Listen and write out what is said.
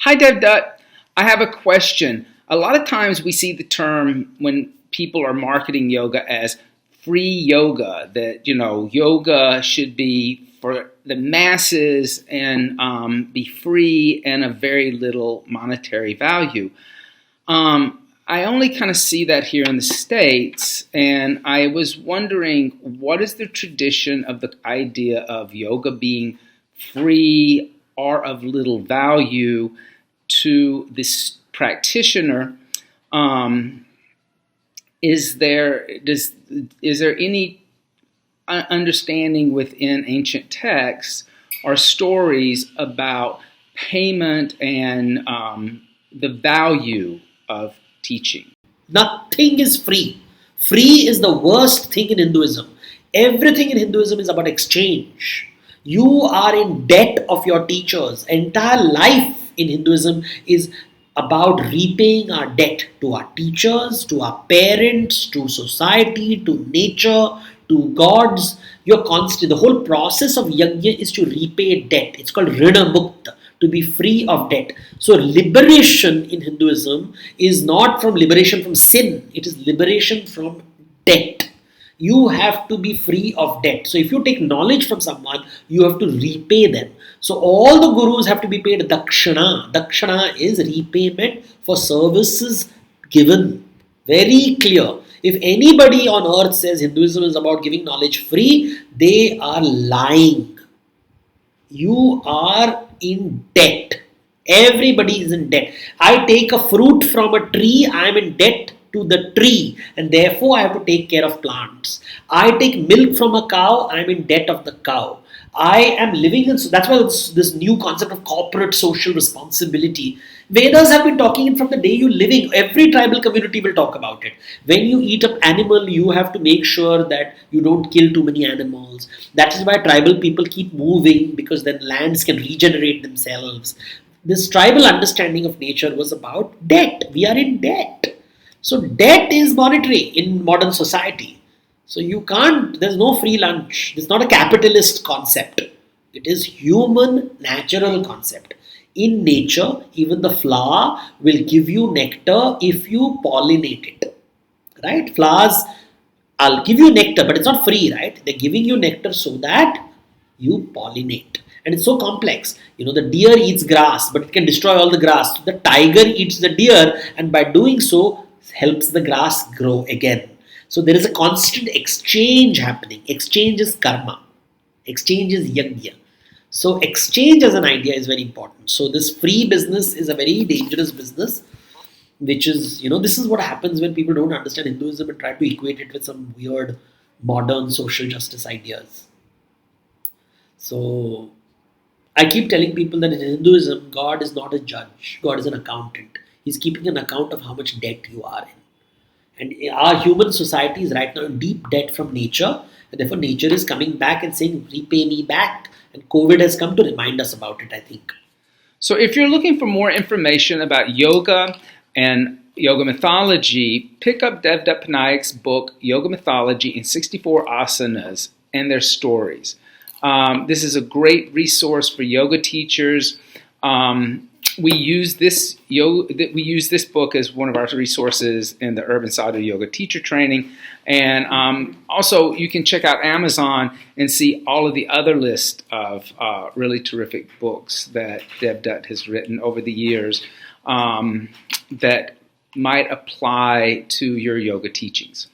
Hi, Devdutt. I have a question. A lot of times we see the term when people are marketing yoga as free yoga, that, yoga should be for the masses and be free and of very little monetary value. I only kind of see that here in the States, and I was wondering, what is the tradition of the idea of yoga being free or of little value to this practitioner? Um, is there any understanding within ancient texts or stories about payment and the value of teaching? Nothing is free. Free is the worst thing in Hinduism. Everything in Hinduism is about exchange. You are in debt of your teachers. Entire life in Hinduism is about repaying our debt to our teachers, to our parents, to society, to nature, to gods. You're constant. The whole process of yajna is to repay debt. It's called Rina Mukta, to be free of debt. So liberation in Hinduism is not from liberation from sin, it is liberation from debt. You have to be free of debt. So if you take knowledge from someone, you have to repay them. So all the gurus have to be paid dakshana. Dakshana is repayment for services given. Very clear. If anybody on earth says Hinduism is about giving knowledge free, they are lying. You are in debt. Everybody is in debt. I take a fruit from a tree, I am in debt to the tree, and therefore I have to take care of plants. I take milk from a cow, I am in debt of the cow. I am living in, so that's why it's this new concept of corporate social responsibility. Vedas have been talking it from the day you're living. Every tribal community will talk about it. When you eat an animal, you have to make sure that you don't kill too many animals. That is why tribal people keep moving, because then lands can regenerate themselves. This tribal understanding of nature was about debt. We are in debt. So debt is monetary in modern society. So you can't, there's no free lunch. It's not a capitalist concept. It is human, natural concept. In nature, even the flower will give you nectar if you pollinate it. Right? Flowers, I'll give you nectar, but it's not free, right? They're giving you nectar so that you pollinate. And it's so complex. The deer eats grass, but it can destroy all the grass. The tiger eats the deer, and by doing so, helps the grass grow again. So there is a constant exchange happening. Exchange is karma. Exchange is yajna. So exchange as an idea is very important. So this free business is a very dangerous business, which is, this is what happens when people don't understand Hinduism and try to equate it with some weird modern social justice ideas. So I keep telling people that in Hinduism, God is not a judge. God is an accountant. He's keeping an account of how much debt you are in. And our human society is right now in deep debt from nature. And therefore, nature is coming back and saying, repay me back. And COVID has come to remind us about it, I think. So if you're looking for more information about yoga and yoga mythology, pick up Devdutt Panayak's book, Yoga Mythology in 64 Asanas and Their Stories. This is a great resource for yoga teachers. We use this book as one of our resources in the Urban Sadhu Yoga teacher training, and also you can check out Amazon and see all of the other list of really terrific books that Devdutt has written over the years that might apply to your yoga teachings.